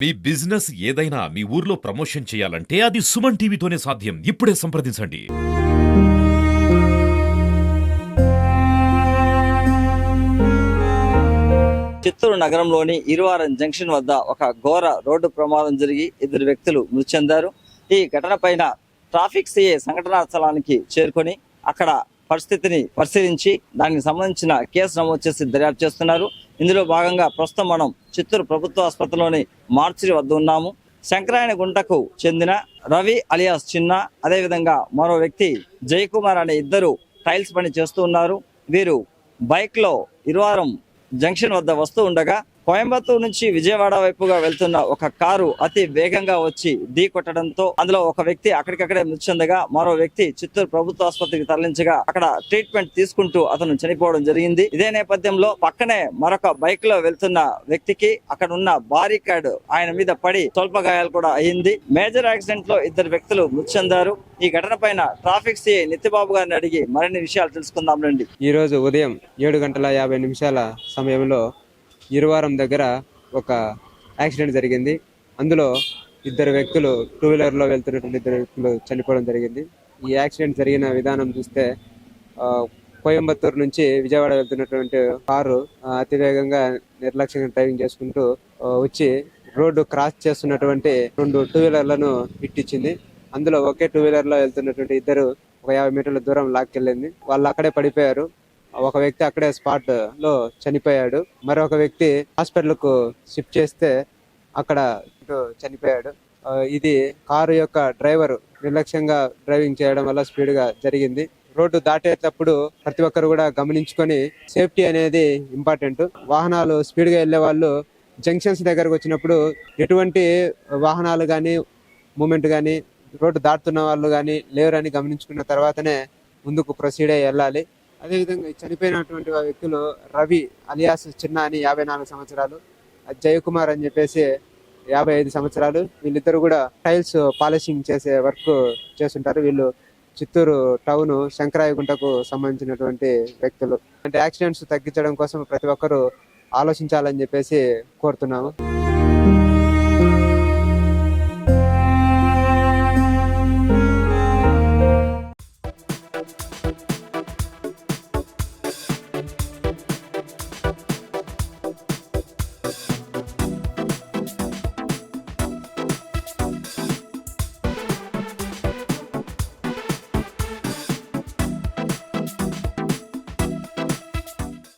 మీ business ఏదైనా మీ ఊర్లో promotion చేయాలంటే అది సుమన్ టీవీతోనే సాధ్యం. ఇప్పుడే సంప్రదించండి. చిత్తూరు నగరంలోని ఇరువారం జంక్షన్ వద్ద ఒక ఘోర రోడ్డు ప్రమాదం జరిగి 2 వ్యక్తులు మృతి చెందారు. ఈ ఘటన పైన ట్రాఫిక్ సిఐ సంఘటనా స్థలానికి చేరుకొని అక్కడ పరిస్థితిని పరిశీలించి దానికి సంబంధించిన కేసు నమోదు చేసి దర్యాప్తు చేస్తున్నారు. ఇందులో భాగంగా ప్రస్తుతం మనం చిత్తూరు ప్రభుత్వ ఆసుపత్రిలోని మార్చిరి వద్ద ఉన్నాము. శంకరాయణ గుంటకు చెందిన రవి అలియాస్ చిన్న, అదేవిధంగా మరో వ్యక్తి జయకుమార్ అనే ఇద్దరు టైల్స్ పని చేస్తూ ఉన్నారు. వీరు బైక్ లో ఇరువారం జంక్షన్ వద్ద వస్తూ ఉండగా కోయంబత్తూరు నుంచి విజయవాడ వైపుగా వెళ్తున్న ఒక కారు అతి వేగంగా వచ్చి ఢీ కొట్టడంతో అందులో ఒక వ్యక్తి అక్కడికక్కడే మృతి చెందగా మరో వ్యక్తి చిత్తూరు ప్రభుత్వ ఆసుపత్రికి తరలించగా అక్కడ ట్రీట్మెంట్ తీసుకుంటూ అతను చనిపోవడం జరిగింది. ఇదే నేపథ్యంలో పక్కనే మరొక బైక్ లో వెళ్తున్న వ్యక్తికి అక్కడ ఉన్న బారికాడ్ ఆయన మీద పడి స్వల్ప గాయాలు కూడా అయింది. మేజర్ యాక్సిడెంట్ లో 2 వ్యక్తులు మృతి చెందారు. ఈ ఘటన పైన ట్రాఫిక్ సిఐ నిత్యబాబు గారిని అడిగి మరిన్ని విషయాలు తెలుసుకుందాం రండి. ఈ రోజు ఉదయం 7:50 సమయంలో ఇరువారం దగ్గర ఒక యాక్సిడెంట్ జరిగింది. అందులో 2 వ్యక్తులు 2 వీలర్లో వెళ్తున్నటువంటి 2 వ్యక్తులు చనిపోవడం జరిగింది. ఈ యాక్సిడెంట్ జరిగిన విధానం చూస్తే కోయంబత్తూరు నుంచి విజయవాడ వెళ్తున్నటువంటి కారు అతివేగంగా నిర్లక్ష్యంగా డ్రైవింగ్ చేసుకుంటూ వచ్చి రోడ్డు క్రాస్ చేస్తున్నటువంటి 2 2 వీలర్లను ఇట్టించింది. అందులో ఒకే 2 వీలర్లో వెళ్తున్నటువంటి ఇద్దరు ఒక 50 మీటర్ల దూరం లాక్కెళ్ళింది. వాళ్ళు అక్కడే పడిపోయారు. ఒక వ్యక్తి అక్కడే స్పాట్ లో చనిపోయాడు. మరొక వ్యక్తి హాస్పిటల్ కు షిఫ్ట్ చేస్తే అక్కడ చనిపోయాడు. ఇది కారు యొక్క డ్రైవర్ నిర్లక్ష్యంగా డ్రైవింగ్ చేయడం వల్ల స్పీడ్ గా జరిగింది. రోడ్డు దాటేటప్పుడు ప్రతి ఒక్కరు కూడా గమనించుకొని సేఫ్టీ అనేది ఇంపార్టెంట్. వాహనాలు స్పీడ్ గా వెళ్లే వాళ్ళు జంక్షన్స్ దగ్గరకు వచ్చినప్పుడు ఎటువంటి వాహనాలు కానీ మూమెంట్ కానీ రోడ్డు దాటుతున్న వాళ్ళు కానీ లేరని గమనించుకున్న తర్వాతనే ముందుకు ప్రొసీడ్ అయ్యి వెళ్ళాలి. అదేవిధంగా చనిపోయినటువంటి వ్యక్తులు రవి అలియాస్ చిన్న అని 54 సంవత్సరాలు, జయకుమార్ అని చెప్పేసి 55 సంవత్సరాలు. వీళ్ళిద్దరు కూడా టైల్స్ పాలిషింగ్ చేసే వర్క్ చేస్తుంటారు. వీళ్ళు చిత్తూరు టౌన్ శంకరాయగుంటకు సంబంధించినటువంటి వ్యక్తులు. అంటే యాక్సిడెంట్స్ తగ్గించడం కోసం ప్రతి ఒక్కరు ఆలోచించాలని చెప్పేసి కోరుతున్నాము.